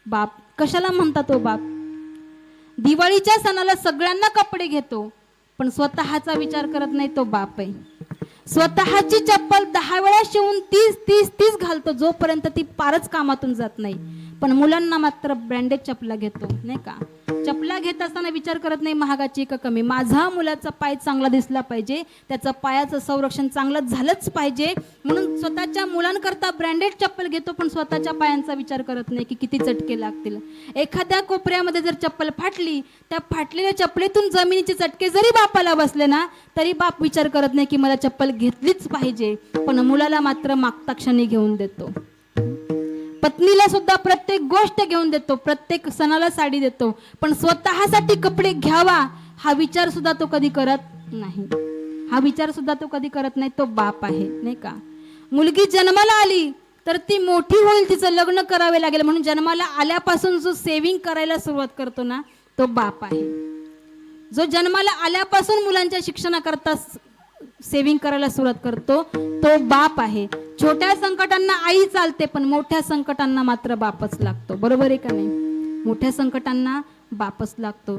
बाप कशाला म्हणतात तो बाप? दिवाळीच्या सणाला सगळ्यांना कपडे घेतो, पण स्वतःचा विचार करत नाही तो बाप आहे. स्वतःची चप्पल 10 वेळा शिवून 30 घालतो जोपर्यंत ती पारच कामातून जात नाही. पण मुलांना मात्र ब्रँडेड चपला घेतो, नाही का? चपला घेत असताना विचार करत नाही महागाची का कमी. माझा मुलाचा पाय चांगला दिसला पाहिजे, त्याचं पायाचं संरक्षण चांगलं झालंच पाहिजे, म्हणून स्वतःच्या मुलांकरता ब्रँडेड चप्पल घेतो, पण स्वतःच्या पायांचा विचार करत नाही की किती चटके लागतील. एखाद्या कोपऱ्यामध्ये जर चप्पल फाटली, त्या फाटलेल्या चपलेतून जमिनीचे चटके जरी बापाला बसले ना, तरी बाप विचार करत नाही की मला चप्पल घेतलीच पाहिजे, पण मुलाला मात्र मागता क्षणी घेऊन देतो. पत्नीला सुद्धा प्रत्येक गोष्ट घेऊन देतो, प्रत्येक सणाला साडी देतो, पण स्वतःसाठी कपडे घ्यावा हा विचार सुद्धा तो कधी करत नाही. हा विचार सुद्धा तो कधी करत नाही. तो बाप आहे, नाही का? मुलगी जन्माला आली तर ती मोठी होईल, तिचं लग्न करावे लागेल, म्हणून जन्माला आल्यापासून जो सेविंग करायला सुरुवात करतो ना, तो बाप आहे. जो जन्माला आल्यापासून मुलांच्या शिक्षणाकरता सेविंग करायला सुरुवात करतो तो बाप आहे. छोट्या संकटांना आई चालते, पण मोठ्या संकटांना मात्र बापच लागतो. बरोबर आहे का नाही? मोठ्या संकटांना बापच लागतो.